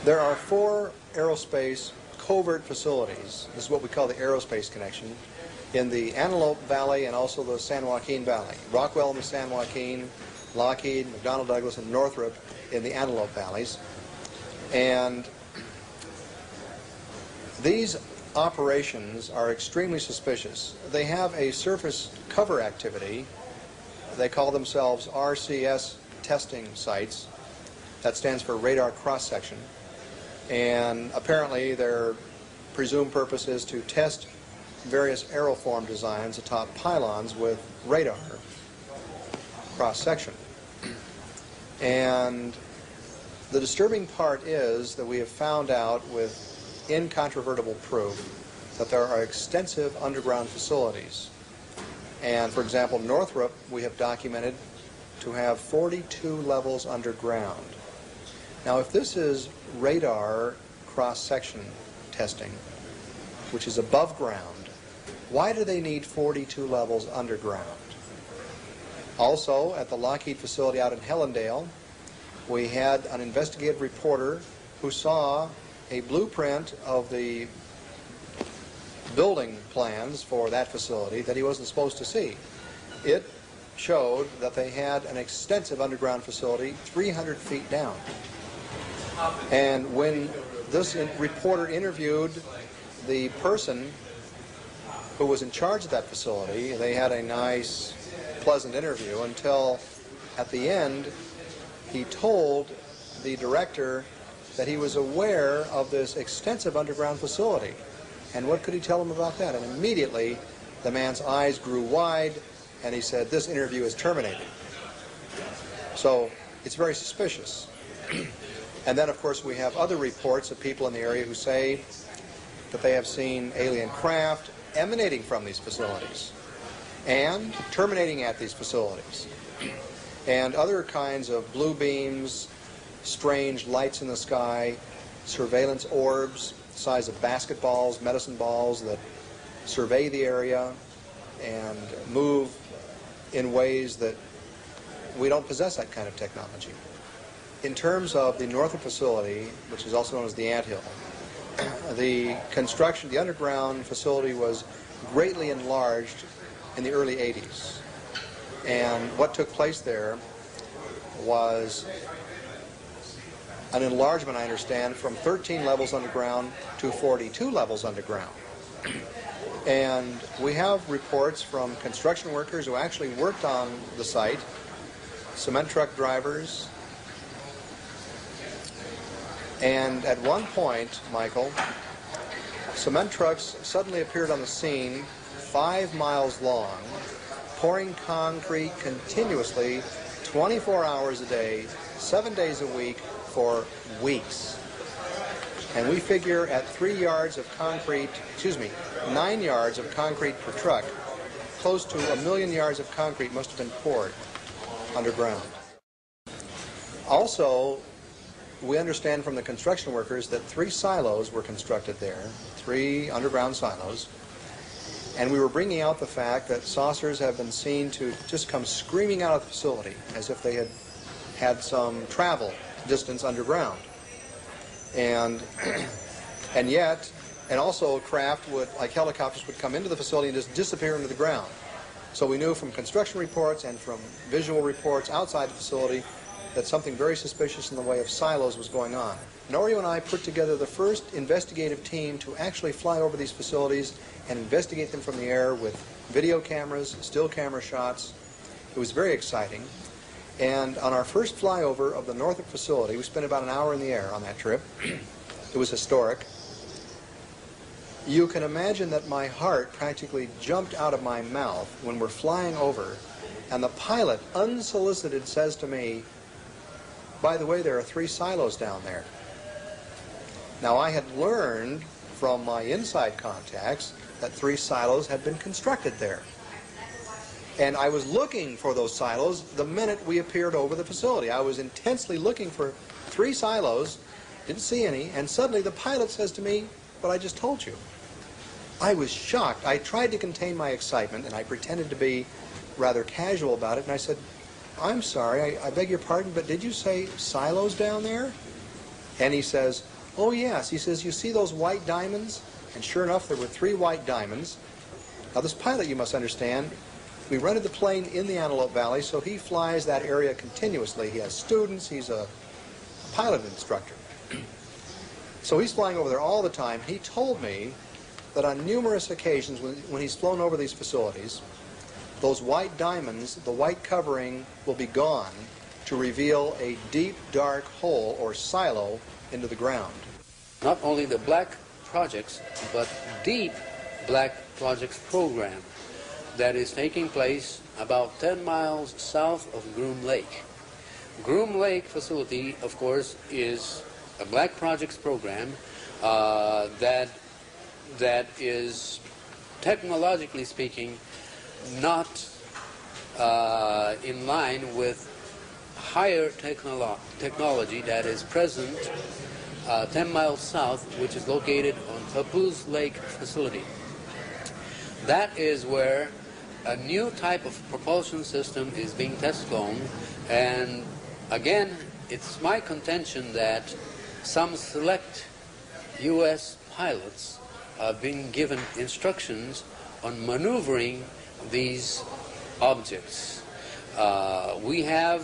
There are 4 aerospace covert facilities. This is what we call the aerospace connection in the Antelope Valley and also the San Joaquin Valley. Rockwell in the San Joaquin, Lockheed, McDonnell Douglas, and Northrop in the Antelope Valleys. And these operations are extremely suspicious. They have a surface cover activity. They call themselves RCS testing sites. That stands for radar cross-section. And apparently their presumed purpose is to test various aeroform designs atop pylons with radar cross-section. And the disturbing part is that we have found out with incontrovertible proof that there are extensive underground facilities. And for example, Northrop we have documented to have 42 levels underground. Now if this is radar cross-section testing, which is above ground, why do they need 42 levels underground? Also, at the Lockheed facility out in Helendale, we had an investigative reporter who saw a blueprint of the building plans for that facility that he wasn't supposed to see. It showed that they had an extensive underground facility 300 feet down. And when this reporter interviewed the person who was in charge of that facility, they had a nice, pleasant interview until at the end he told the director that he was aware of this extensive underground facility. And what could he tell him about that? And immediately the man's eyes grew wide and he said, "This interview is terminated." So it's very suspicious. And then of course we have other reports of people in the area who say that they have seen alien craft emanating from these facilities and terminating at these facilities. And other kinds of blue beams, strange lights in the sky, surveillance orbs, the size of basketballs, medicine balls that survey the area and move in ways that we don't possess that kind of technology. In terms of the Northrop facility, which is also known as the Anthill, the construction, the underground facility was greatly enlarged in the early 80s. And what took place there was an enlargement, I understand, from 13 levels underground to 42 levels underground. And we have reports from construction workers who actually worked on the site, cement truck drivers, and at one point, Michael, cement trucks suddenly appeared on the scene 5 miles long, pouring concrete continuously 24 hours a day, 7 days a week for weeks. And we figure at 3 yards of concrete, 9 yards of concrete per truck, close to 1 million yards of concrete must have been poured underground. Also, we understand from the construction workers that 3 silos were constructed there, 3 underground silos, and we were bringing out the fact that saucers have been seen to just come screaming out of the facility as if they had had some travel distance underground. And also craft would, like helicopters, would come into the facility and just disappear into the ground. So we knew from construction reports and from visual reports outside the facility that something very suspicious in the way of silos was going on. Norio and I put together the first investigative team to actually fly over these facilities and investigate them from the air with video cameras, still camera shots. It was very exciting. And on our first flyover of the Northrop facility, we spent about an hour in the air on that trip. It was historic. You can imagine that my heart practically jumped out of my mouth when we're flying over, and the pilot, unsolicited, says to me, "By the way, there are 3 silos down there." Now, I had learned from my inside contacts that 3 silos had been constructed there. And I was looking for those silos the minute we appeared over the facility. I was intensely looking for 3 silos, didn't see any, and suddenly the pilot says to me, "But I just told you." I was shocked. I tried to contain my excitement, and I pretended to be rather casual about it, and I said, "I'm sorry, I beg your pardon, but did you say silos down there?" And he says, oh yes, he says, you see those white diamonds? And sure enough, there were 3 white diamonds. Now this pilot, you must understand, we rented the plane in the Antelope Valley, so he flies that area continuously. He has students, he's a pilot instructor. So he's flying over there all the time. He told me that on numerous occasions when he's flown over these facilities, those white diamonds, the white covering will be gone to reveal a deep, dark hole or silo into the ground. Not only the black projects, but deep black projects program that is taking place about 10 miles south of Groom Lake. Groom Lake facility, of course, is a black projects program that is, technologically speaking, not in line with higher technology that is present 10 miles south, which is located on Papoose Lake facility. That is where a new type of propulsion system is being test flown, and again, it's my contention that some select U.S. pilots have been given instructions on maneuvering these objects. We have,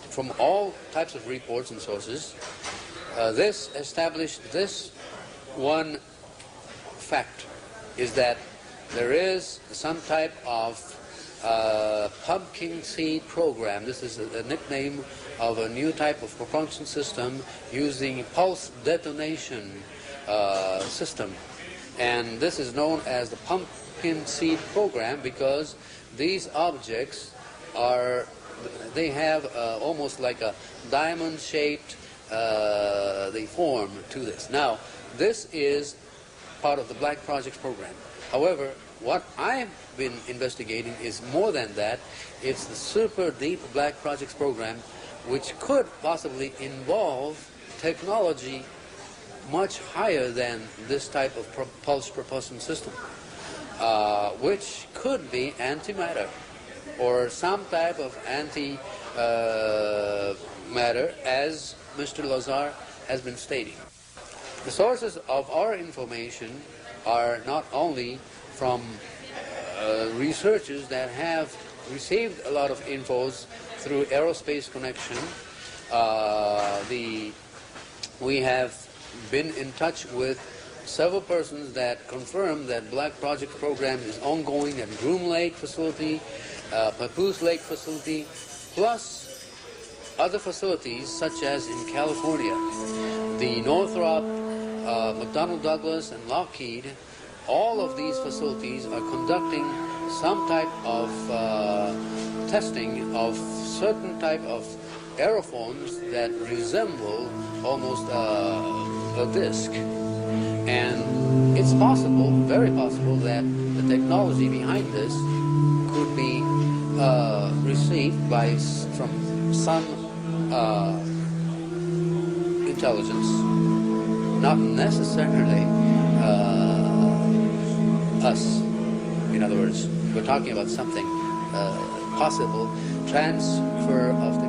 from all types of reports and sources, this established this one fact, is that there is some type of pumpkin seed program. This is a nickname of a new type of propulsion system using pulse detonation system. And this is known as the pumpkin seed program because these objects are, they have almost like a diamond-shaped the form to this. Now, this is part of the Black Projects program. However, what I've been investigating is more than that. It's the Super Deep Black Projects program, which could possibly involve technology much higher than this type of pulse propulsion system, which could be antimatter or some type of anti-matter, as Mr. Lazar has been stating. The sources of our information are not only from researchers that have received a lot of infos through Aerospace Connection. We have been in touch with several persons that confirm that Black Project program is ongoing at Groom Lake facility, Papoose Lake facility, plus other facilities such as in California. The Northrop, McDonnell Douglas, and Lockheed, all of these facilities are conducting some type of testing of certain type of aerophones that resemble almost a disc. And it's possible, very possible, that the technology behind this could be received from some intelligence, not necessarily us. In other words, we're talking about something possible transfer of the